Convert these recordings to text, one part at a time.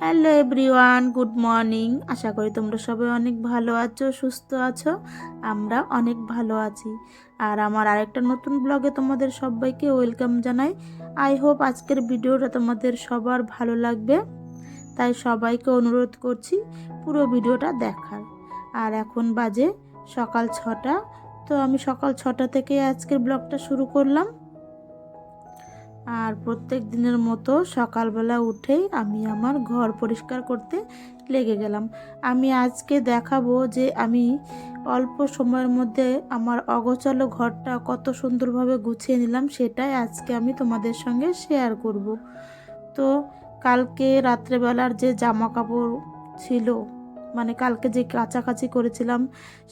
Hello everyone, good morning. আশা করি তোমরা সবাই অনেক ভালো আছো, সুস্থ আছো। আমরা অনেক ভালো আছি। আর আমার আরেকটা নতুন ব্লগে তোমাদের সবাইকে ওয়েলকাম জানাই। আই হোপ আজকের ভিডিওটা তোমাদের সবার ভালো লাগবে, তাই সবাইকে অনুরোধ করছি পুরো ভিডিওটা দেখার। আর এখন বাজে সকাল 6টা। তো আমি সকাল 6টা থেকে আজকের ব্লগটা শুরু করলাম। আর প্রত্যেক দিনের মতো সকালবেলা উঠেই আমি আমার ঘর পরিষ্কার করতে লেগে গেলাম। আমি আজকে দেখাবো যে আমি অল্প সময়ের মধ্যে আমার অগোছালো ঘরটা কত সুন্দরভাবে গুছিয়ে নিলাম, সেটাই আজকে আমি তোমাদের সঙ্গে শেয়ার করব। তো কালকে রাত্রেবেলার যে জামা কাপড় ছিল, মানে কালকে যে কাচাকাচি করেছিলাম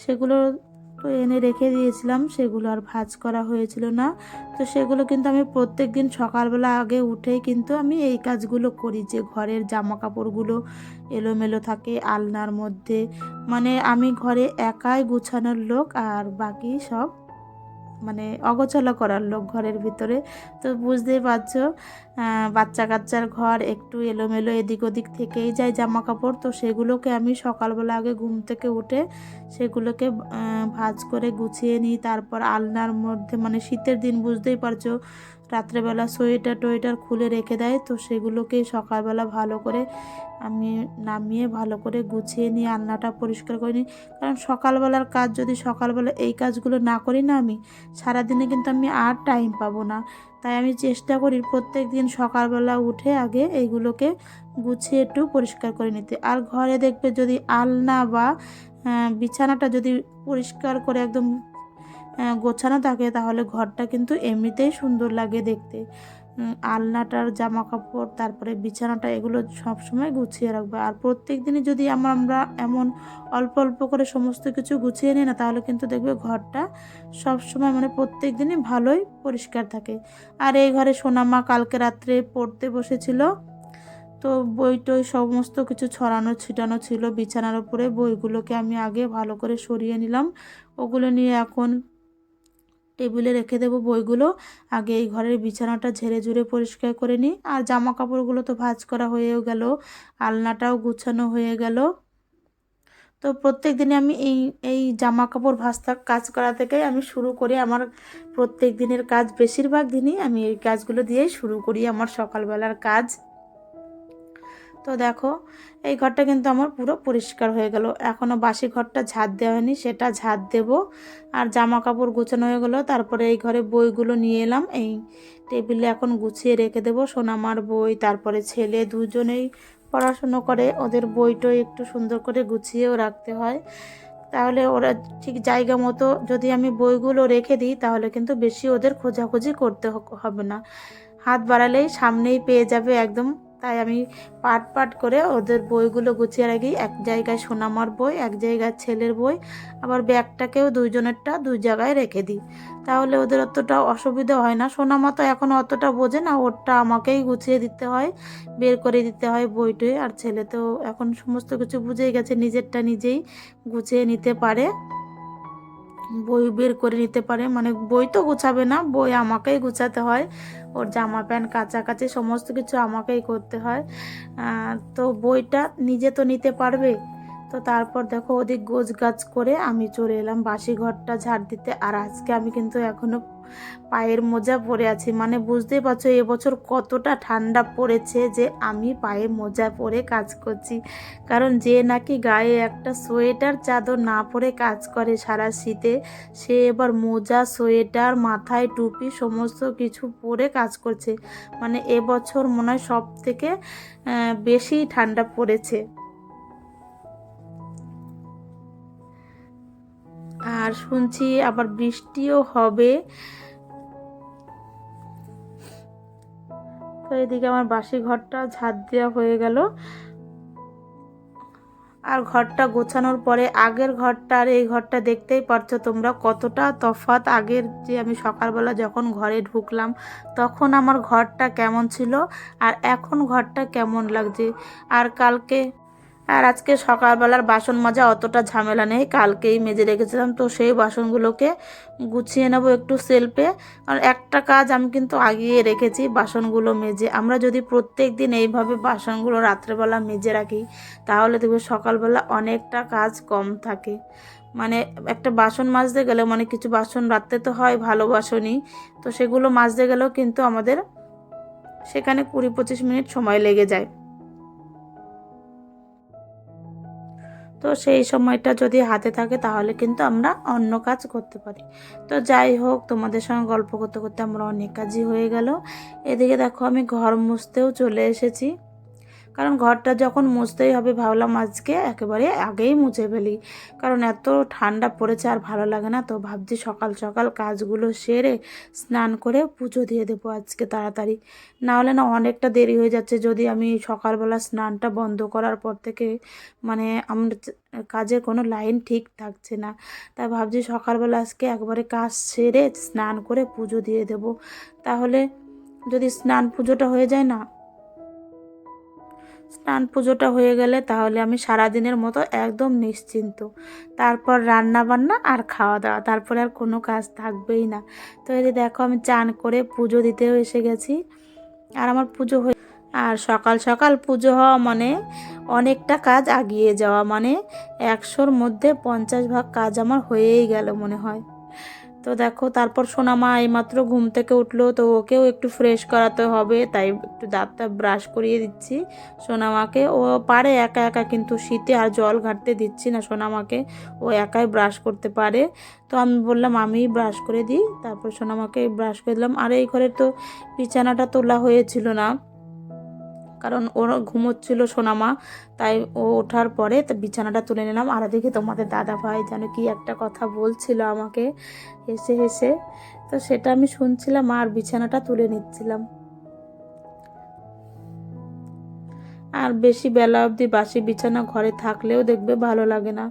সেগুলো তো এনে রেখে দিয়েছিলাম, সেগুলো আর ভাঁজ করা হয়েছিল না। তো সেগুলো কিন্তু আমি প্রত্যেক দিন সকালবেলা আগে উঠেই কিন্তু আমি এই কাজগুলো করি, যে ঘরের জামা কাপড়গুলো এলোমেলো থাকে আলনার মধ্যে। মানে আমি ঘরে একাই গুছানোর লোক, আর বাকি সব মানে অগোছালো করার লোক ঘরের ভিতরে। তো বুঝতেই পারছো, বাচ্চা কাচ্চার ঘর একটু এলোমেলো এদিক ওদিক থেকেই যায় জামা কাপড়। তো সেগুলোকে আমি সকালবেলা আগে ঘুম থেকে উঠে সেগুলোকে ভাঁজ করে গুছিয়ে নিই। তারপর আলনার মধ্যে, মানে শীতের দিন বুঝতেই পারছো, রাত্রেবেলা সোয়েটার টোয়েটার খুলে রেখে দেয়। তো সেগুলোকে সকালবেলা ভালো করে আমি নামিয়ে ভালো করে গুছিয়ে নিয়ে আলনাটা পরিষ্কার করে নিই। কারণ সকালবেলার কাজ যদি সকালবেলা এই কাজগুলো না করি না, আমি সারাদিনে কিন্তু আমি আর টাইম পাবো না। তাই আমি চেষ্টা করি প্রত্যেক দিন সকালবেলা উঠে আগে এইগুলোকে গুছিয়ে একটু পরিষ্কার করে নিতে। আর ঘরে দেখবে যদি আলনা বা বিছানাটা যদি পরিষ্কার করে একদম গোছানো থাকে, তাহলে ঘরটা কিন্তু এমনিতেই সুন্দর লাগে দেখতে। আলনাটার জামা কাপড় তারপরে বিছানাটা এগুলো সব সময় গুছিয়ে রাখবে। আর প্রত্যেক দিনই যদি আমরা এমন অল্প অল্প করে সমস্ত কিছু গুছিয়ে নিই না, তাহলে কিন্তু দেখবে ঘরটা সব সময় মানে প্রত্যেক দিনই ভালোই পরিষ্কার থাকে। আর এই ঘরে সোনামা কালকে রাত্রে পড়তে বসেছিল, তো বই টই সমস্ত কিছু ছড়ানো ছিটানো ছিল বিছানার উপরে। বইগুলোকে আমি আগে ভালো করে সরিয়ে নিলাম, ওগুলো নিয়ে এখন টেবিলে রেখে দেবো বইগুলো। আগে এই ঘরের বিছানাটা ঝেড়ে ঝুড়ে পরিষ্কার করে নিই। আর জামা কাপড়গুলো তো ভাঁজ করা হয়েও গেল, আলনাটাও গুছানো হয়ে গেল। তো প্রত্যেক দিনে আমি এই এই জামা কাপড় ভাঁজ কাজ করা থেকেই আমি শুরু করি আমার প্রত্যেক দিনের কাজ। বেশিরভাগ দিনই আমি এই কাজগুলো দিয়েই শুরু করি আমার সকালবেলার কাজ। তো দেখো, এই ঘরটা কিন্তু আমার পুরো পরিষ্কার হয়ে গেল। এখনও বাসি ঘরটা ঝাড় দেওয়া হয়নি, সেটা ঝাড় দেব। আর জামা কাপড় গোছানো হয়ে গেলো। তারপরে এই ঘরে বইগুলো নিয়ে এলাম, এই টেবিলে এখন গুছিয়ে রেখে দেবো। সোনামার বই, তারপরে ছেলে দুজনেই পড়াশুনো করে, ওদের বইটই একটু সুন্দর করে গুছিয়েও রাখতে হয়। তাহলে ওরা ঠিক জায়গা মতো যদি আমি বইগুলো রেখে দিই, তাহলে কিন্তু বেশি ওদের খোঁজাখুঁজি করতে হবে না, হাত বাড়ালেই সামনেই পেয়ে যাবে একদম। তাই আমি পাট পাট করে ওদের বইগুলো গুছিয়ে রাখি। এক জায়গায় সোনামার বই, এক জায়গায় ছেলের বই, আবার ব্যাগটাকেও দুইজনেরটা দুই জায়গায় রেখে দিই। তাহলে ওদের অতটা অসুবিধা হয় না। সোনামা তো এখন অতটা বোঝে না, ওরটা আমাকেই গুছিয়ে দিতে হয়, বের করে দিতে হয় বইটই। আর ছেলে তো এখন সমস্ত কিছু বুঝেই গেছে, নিজেরটা নিজেই গুছিয়ে নিতে পারে, বই বের করে নিতে পারে। মানে বই তো গুছাবে না, বই আমাকেই গুছাতে হয়। ওর জামা প্যান্ট কাচাকাচি সমস্ত কিছু আমাকেই করতে হয়। তো বইটা নিজে তো নিতে পারবে। তো তারপর দেখো ওদিক গোছ গাছ করে আমি চলে এলাম বাসি ঘরটা ঝাড় দিতে। আর আজকে আমি কিন্তু এখনো পায়ের মোজা পরে আছি। মানে বুঝতেই পারছো এবছর কতটা ঠান্ডা পড়েছে যে আমি পায়ে মোজা পরে কাজ করছি। কারণ যে নাকি গায়ে একটা সোয়েটার চাদর না পরে কাজ করে সারা শীতে, সে এবার মোজা সোয়েটার মাথায় টুপি সমস্ত কিছু পরে কাজ করছে। মানে এবছর মনে হয় সব থেকে বেশি ঠান্ডা পড়েছে। আর শুনছি আবার বৃষ্টিও হবে। তো এদিকে আমার বাসি ঘরটা ঝাড় দেওয়া হয়ে গেল। আর ঘরটা গোছানোর পরে আগের ঘরটা আর এই ঘরটা দেখতেই পারছো তোমরা কতটা তফাৎ। আগের যে আমি সকালবেলা যখন ঘরে ঢুকলাম তখন আমার ঘরটা কেমন ছিল, আর এখন ঘরটা কেমন লাগছে। আর আর আজকে সকালবেলার বাসন মাজা অতটা ঝামেলা নেই, কালকেই মেজে রেখেছিলাম, তো সেই বাসনগুলোকে গুছিয়ে নেবো একটু সেলফে। আর একটা কাজ আমি কিন্তু আগিয়ে রেখেছি, বাসনগুলো মেজে। আমরা যদি প্রত্যেক দিন এইভাবে বাসনগুলো রাত্রেবেলা মেজে রাখি তাহলে দেখবে সকালবেলা অনেকটা কাজ কম থাকে। মানে একটা বাসন মাজতে গেলে, মানে কিছু বাসন রাখতে তো হয় ভালো বাসনই, তো সেগুলো মাজতে গেলেও কিন্তু আমাদের সেখানে 20-25 মিনিট সময় লেগে যায়। তো সেই সময়টা যদি হাতে থাকে তাহলে কিন্তু আমরা অন্য কাজ করতে পারি। তো যাই হোক, তোমাদের সঙ্গে গল্প করতে করতে আমরা অনেক কাজই হয়ে গেল। এদিকে দেখো আমি ঘর মুছতেও চলে এসেছি, কারণ ঘরটা যখন মুছতেই হবে ভাবলাম আজকে একেবারে আগেই মুছে ফেলি, কারণ এত ঠান্ডা পড়েছে আর ভালো লাগে না। তো ভাবছি সকাল সকাল কাজগুলো সেরে স্নান করে পুজো দিয়ে দেবো আজকে তাড়াতাড়ি, না হলে না অনেকটা দেরি হয়ে যাচ্ছে যদি আমি সকালবেলা স্নানটা বন্ধ করার পর থেকে, মানে আমার কাজের কোনো লাইন ঠিক থাকছে না। তাই ভাবছি সকালবেলা আজকে একবারে কাজ সেরে স্নান করে পুজো দিয়ে দেবো, তাহলে যদি স্নান পুজোটা হয়ে যায় না, স্নান পুজোটা হয়ে গেলে তাহলে আমি সারাদিনের মতো একদম নিশ্চিন্ত। তারপর রান্না বান্না আর খাওয়া দাওয়া, তারপরে আর কোনো কাজ থাকবেই না। তো এই যে দেখো আমি চান করে পুজো দিতেও এসে গেছি, আর আমার পুজো হয়ে, আর সকাল সকাল পুজো হওয়া মানে অনেকটা কাজ আগিয়ে যাওয়া, মানে 100-র মধ্যে 50 ভাগ কাজ আমার হয়েই গেল মনে হয়। তো দেখো তারপর সোনামা এইমাত্র ঘুম থেকে উঠলো, তো ওকেও একটু ফ্রেশ করাতে হবে, তাই একটু দাঁতটা ব্রাশ করিয়ে দিচ্ছি সোনামাকে। ও পারে একা একা, কিন্তু শীতে আর জল ঘাটতে দিচ্ছি না সোনামাকে, ও একাই ব্রাশ করতে পারে। তো আমি বললাম আমিই ব্রাশ করে দিই, তারপর সোনামাকে ব্রাশ করে দিলাম। আর এই ঘরে তো বিছানাটা তোলা হয়েছিল না, কারণ ওর ঘুমোচ্ছিল সোনামা, তাই ও ওঠার পরে তো বিছানাটা তুলে নিলাম। আর এদিকে তোমাদের দাদা ভাই যেন কি একটা কথা বলছিল আমাকে হেসে হেসে, তো সেটা আমি শুনছিলাম আর বিছানাটা তুলে নিচ্ছিলাম। আর বেশি বেলা অবধি বাসি বিছানা ঘরে থাকলেও দেখবে ভালো লাগে না।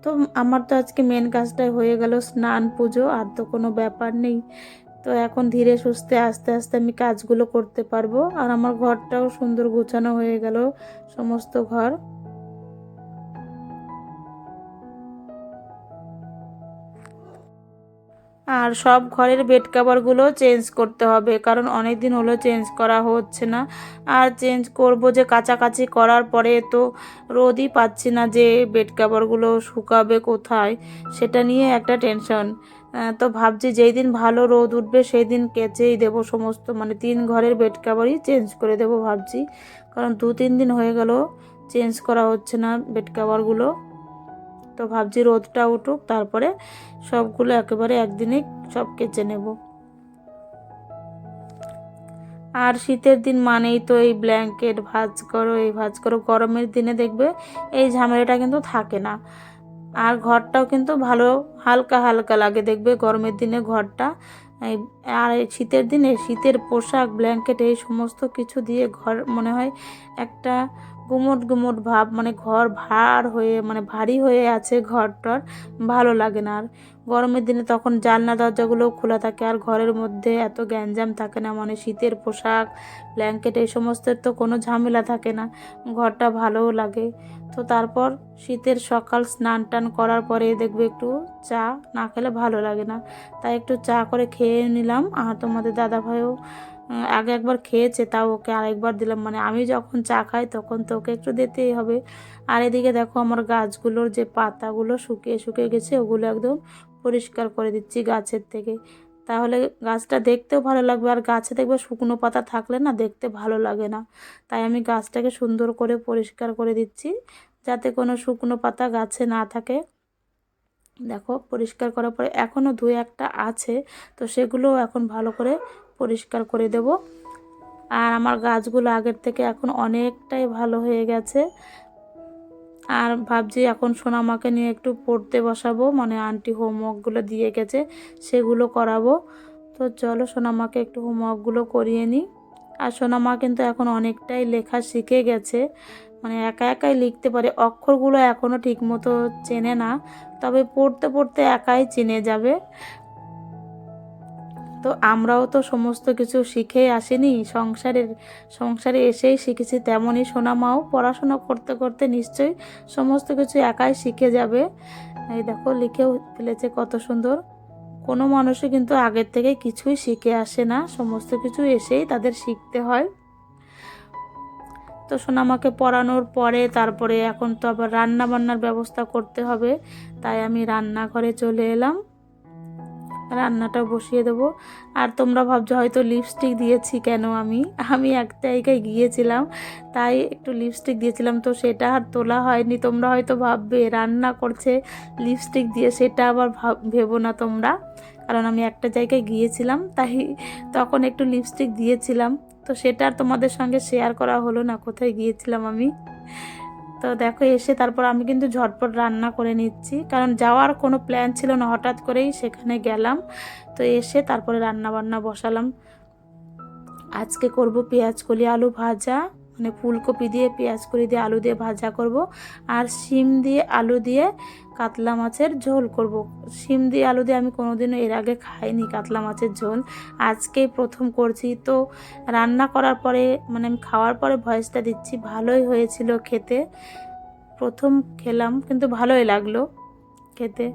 তো আমার তো আজকে মেন কাজটাই হয়ে গেল, স্নান পুজো, আর তো কোনো ব্যাপার নেই। তো এখন ধীরে সুস্থে আস্তে আস্তে আমি কাজগুলো করতে পারবো। আর আমার ঘরটাও সুন্দর গোছানো হয়ে গেল, সমস্ত ঘর। আর সব ঘরের বেড কাভারগুলো চেঞ্জ করতে হবে, কারণ অনেক দিন হলো চেঞ্জ করা হচ্ছে না। আর চেঞ্জ করব যে কাচাকাচি করার পরে তো রোদই পাচ্ছি না, যে বেড কাভারগুলো শুকাবে কোথায় সেটা নিয়ে একটা টেনশন। তো ভাবছি যেই দিন ভালো রোদ উঠবে সেই দিন কেচেই দেবো সমস্ত, মানে 3 ঘরের বেড কাভারই চেঞ্জ করে দেবো ভাবছি, কারণ 2-3 দিন হয়ে গেল চেঞ্জ করা হচ্ছে না বেড কাভারগুলো। তো ভাবছি রোদটা উঠুক তারপরে সবগুলো একেবারে একদিনে সব কেচে নেব। আর শীতের দিন মানেই তো এই ব্ল্যাঙ্কেট ভাঁজ করো, এই ভাঁজ করো, গরমের দিনে দেখবে এই ঝামেলাটা কিন্তু থাকে না। আর ঘরটাও কিন্তু ভালো হালকা হালকা লাগে দেখবে গরমের দিনে ঘরটা। এই আর এই শীতের দিনে শীতের পোশাক ব্ল্যাঙ্কেট এই সমস্ত কিছু দিয়ে ঘর মনে হয় একটা গুমোট গুমোট ভাব, মানে ঘর ভার হয়ে, মানে ভারী হয়ে আছে ঘরটার, ভালো লাগে না। আর গরমের দিনে তখন জানলা দরজাগুলোও খোলা থাকে আর ঘরের মধ্যে এত গ্যাঞ্জাম থাকে না, মানে শীতের পোশাক ব্ল্যাঙ্কেট এই সমস্তের তো কোনো ঝামেলা থাকে না, ঘরটা ভালোও লাগে। তো তারপর শীতের সকাল স্নান টান করার পরে দেখবে একটু চা না খেলে ভালো লাগে না, তাই একটু চা করে খেয়ে নিলাম। আর তোমাদের দাদাভাইও আগে একবার খেয়েছে, তাও ওকে আরেকবার দিলাম, মানে আমি যখন চা খাই তখন তো ওকে একটু দিতেই হবে। আর এদিকে দেখো আমার গাছগুলোর যে পাতাগুলো শুকিয়ে শুকিয়ে গেছে ওগুলো একদম পরিষ্কার করে দিচ্ছি গাছের থেকে, তাহলে গাছটা দেখতেও ভালো লাগবে। আর গাছে দেখবে শুকনো পাতা থাকলে না দেখতে ভালো লাগে না, তাই আমি গাছটাকে সুন্দর করে পরিষ্কার করে দিচ্ছি যাতে কোনো শুকনো পাতা গাছে না থাকে। দেখো পরিষ্কার করার পরে এখনও 2-1টা আছে, তো সেগুলো এখন ভালো করে পরিষ্কার করে দেব। আর আমার গাছগুলো আগের থেকে এখন অনেকটাই ভালো হয়ে গেছে। আর ভাবছি এখন সোনামাকে নিয়ে একটু পড়তে বসাবো, মানে আন্টি হোমওয়ার্কগুলো দিয়ে গেছে সেগুলো করাবো। তো চলো সোনামাকে একটু হোমওয়ার্কগুলো করিয়ে নিই। আর সোনামা কিন্তু এখন অনেকটাই লেখা শিখে গেছে, মানে একা একাই লিখতে পারে, অক্ষরগুলো এখনও ঠিকমতো চেনে না, তবে পড়তে পড়তে একাই চিনে যাবে। তো আমরাও তো সমস্ত কিছু শিখে আসিনি, সংসারে এসেই শিখেছি। তেমনই সোনামাও পড়াশোনা করতে করতে নিশ্চয়ই সমস্ত কিছু একাই শিখে যাবে। এই দেখো লিখেও ফেলেছে কত সুন্দর। কোনো মানুষই কিন্তু আগের থেকে কিছুই শিখে আসে না, সমস্ত কিছু এসেই তাদের শিখতে হয়। তো সোনামাকে পড়ানোর পরে তারপরে এখন তো আবার রান্না বান্নার ব্যবস্থা করতে হবে, তাই আমি রান্নাঘরে চলে এলাম, রান্নাটা বসিয়ে দেবো। আর তোমরা ভাবছো হয়তো লিপস্টিক দিয়েছি কেন, আমি এক জায়গায় গিয়েছিলাম তাই একটু লিপস্টিক দিয়েছিলাম, তো সেটা আর তোলা হয়নি। তোমরা হয়তো ভাববে রান্না করছে লিপস্টিক দিয়ে, সেটা আবার ভেবো না তোমরা, কারণ আমি একটা জায়গায় গিয়েছিলাম তাই তখন একটু লিপস্টিক দিয়েছিলাম, তো সেটা আর তোমাদের সঙ্গে শেয়ার করা হলো না কোথায় গিয়েছিলাম আমি। তো দেখো এসে তারপর আমি কিন্তু ঝটপট রান্না করে নিচ্ছি, কারণ যাওয়ার কোনো প্ল্যান ছিল না, হঠাৎ করেই সেখানে গেলাম। তো এসে তারপরে রান্না বান্না বসালাম। আজকে করব পেঁয়াজকলি আলু ভাজা, মানে ফুলকপি দিয়ে পেঁয়াজকলি দিয়ে আলু দিয়ে ভাজা করব, আর শিম দিয়ে আলু দিয়ে কাতলা মাছের ঝোল করব। শিম দিয়ে আলু দিয়ে আমি কোনোদিনও এর আগে খাইনি কাতলা মাছের ঝোল, আজকেই প্রথম করছি। তো রান্না করার পরে মানে আমি খাওয়ার পরে ভয়েসটা দিচ্ছি, ভালোই হয়েছিল খেতে, প্রথম খেলাম কিন্তু ভালোই লাগলো খেতে।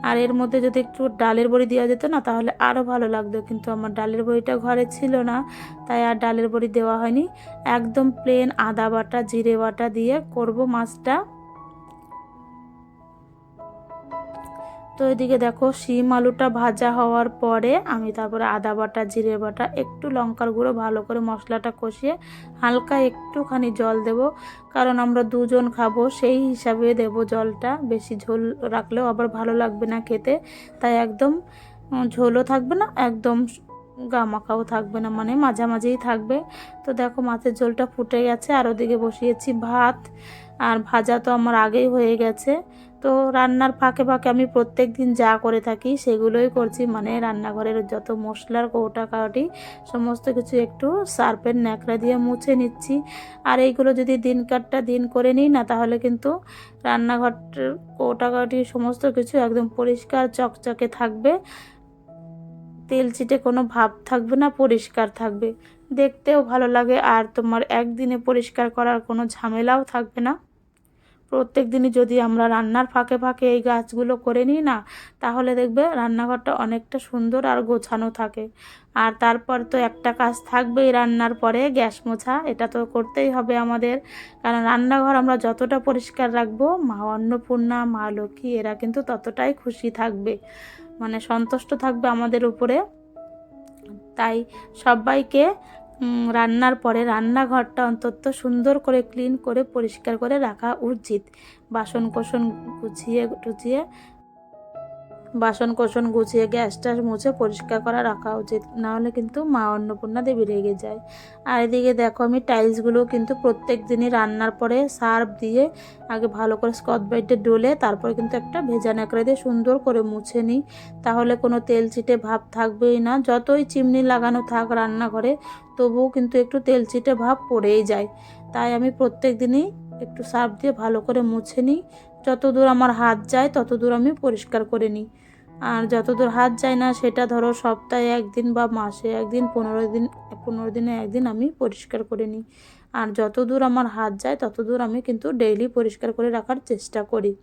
আর এর মধ্যে যদি একটু ডালের বড়ি দেওয়া যেত না তাহলে আরও ভালো লাগতো, কিন্তু আমার ডালের বড়িটা ঘরে ছিল না, তাই আর ডালের বড়ি দেওয়া হয়নি। একদম প্লেন আদা বাটা জিরে বাটা দিয়ে করব মাছটা। তো এদিকে দেখো শিম আলুটা ভাজা হওয়ার পরে আমি তারপরে আদা বাটা জিরে বাটা একটু লঙ্কার গুঁড়ো ভালো করে মশলাটা কষিয়ে হালকা একটুখানি জল দেব, কারণ আমরা দুজন খাবো সেই হিসাবে দেব জলটা, বেশি ঝোল রাখলেও আবার ভালো লাগবে না খেতে, তাই একদম ঝোলও থাকবে না একদম গামাখাও থাকবে না, মানে মাঝামাঝিই থাকবে। তো দেখো মাছের ঝোলটা ফুটে গেছে, আর ওদিকে বসিয়েছি ভাত, আর ভাজা তো আমার আগেই হয়ে গেছে। তো রান্নার ফাঁকে ফাঁকে আমি প্রত্যেক দিন যা করে থাকি সেগুলোই করছি, মানে রান্নাঘরের যত মশলার কৌটাকাটি সমস্ত কিছু একটু সার্ফের ন্যাকড়া দিয়ে মুছে নিচ্ছি। আর এইগুলো যদি দিন কাটটা দিন করে নিই না তাহলে কিন্তু রান্নাঘরটার কৌটাকাটি সমস্ত কিছু একদম পরিষ্কার চকচকে থাকবে, তেল চিটে কোনো ভাব থাকবে না, পরিষ্কার থাকবে, দেখতেও ভালো লাগে। আর তোমার একদিনে পরিষ্কার করার কোনো ঝামেলাও থাকবে না। প্রত্যেক দিনই যদি আমরা রান্নার ফাঁকে ফাঁকে এই কাজগুলো করে নিই না তাহলে দেখবে রান্নাঘরটা অনেকটা সুন্দর আর গোছানো থাকে। আর তারপর তো একটা কাজ থাকবেই রান্নার পরে, গ্যাস মোছা, এটা তো করতেই হবে আমাদের, কারণ রান্নাঘর আমরা যতটা পরিষ্কার রাখবো মা অন্নপূর্ণা মা লক্ষ্মী এরা কিন্তু ততটাই খুশি থাকবে, মানে সন্তুষ্ট থাকবে আমাদের উপরে। তাই সবাইকে রান্নার পরে রান্নাঘরটা অন্তত সুন্দর করে ক্লিন করে পরিষ্কার করে রাখা উচিত, বাসন কোসন গুছিয়ে গ্যাস ট্যাস মুছে পরিষ্কার করা রাখা উচিত, নাহলে কিন্তু মা অন্নপূর্ণা দেবী রেগে যায়। আর এদিকে দেখো আমি টাইলসগুলো কিন্তু প্রত্যেক দিনই রান্নার পরে সার্ফ দিয়ে আগে ভালো করে স্কচ ব্রাইটে ডলে তারপরে কিন্তু একটা ভেজা ন্যাকড়া দিয়ে সুন্দর করে মুছে নিই, তাহলে কোনো তেল চিটে ভাব থাকবেই না। যতই চিমনি লাগানো থাক রান্নাঘরে তবুও কিন্তু একটু তেল চিটে ভাব পড়েই যায়, তাই আমি প্রত্যেক দিনই একটু সার্ফ দিয়ে ভালো করে মুছে নিই, যত দূর আমার হাত যায় তত দূর আমি পরিষ্কার করে নিই। আর যত দূর হাত যায় না সেটা ধরো সপ্তাহে একদিন বা মাসে একদিন 15 দিনে একদিন আমি পরিষ্কার করে নিই। আর যত দূর আমার হাত যায় তত দূর আমি কিন্তু ডেইলি পরিষ্কার করে রাখার চেষ্টা করি।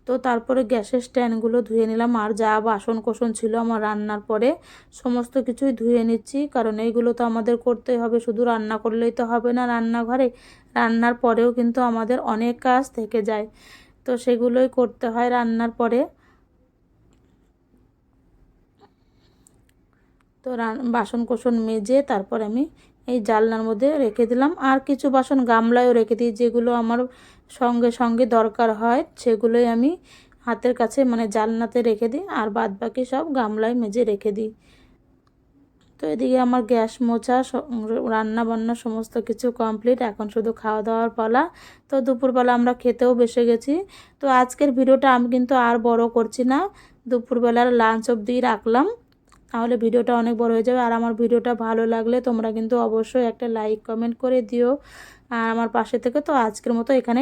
তো তারপরে গ্যাসের স্ট্যান্ডগুলো ধুয়ে নিলাম, আর যা বাসন কোসন ছিল আমার রান্নার পরে সমস্ত কিছুই ধুয়ে নিচ্ছি, কারণ এইগুলো তো আমাদের করতেই হবে, শুধু রান্না করলেই তো হবে না রান্নাঘরে, রান্নার পরেও কিন্তু আমাদের অনেক কাজ থেকে যায়, তো সেগুলোই করতে হয় রান্নার পরে। তো বাসন কোসন মেজে তারপর আমি এই জানলার মধ্যে রেখে দিলাম, আর কিছু বাসন গামলায়ও রেখে দিই, যেগুলো আমার সঙ্গে সঙ্গে দরকার হয় সেগুলোই আমি হাতের কাছে মানে জানলাতে রেখে দিই, আর বাদ বাকি সব গামলায় মেজে রেখে দিই। তো এদিকে আমার গ্যাস মোছা রান্না বান্না সমস্ত কিছু কমপ্লিট, এখন শুধু খাওয়া দাওয়ার পালা। তো দুপুরবেলা আমরা খেতেও বসে গেছি। তো আজকের ভিডিওটা আমি কিন্তু আর বড় করছি না, দুপুরবেলার লাঞ্চ অবধি রাখলাম, তাহলে ভিডিওটা অনেক বড় হয়ে যাবে। আর আমার ভিডিওটা ভালো লাগলে তোমরা কিন্তু অবশ্যই একটা লাইক কমেন্ট করে দিও, আর আমার পাশে থেকে। তো আজকের মতো এখানে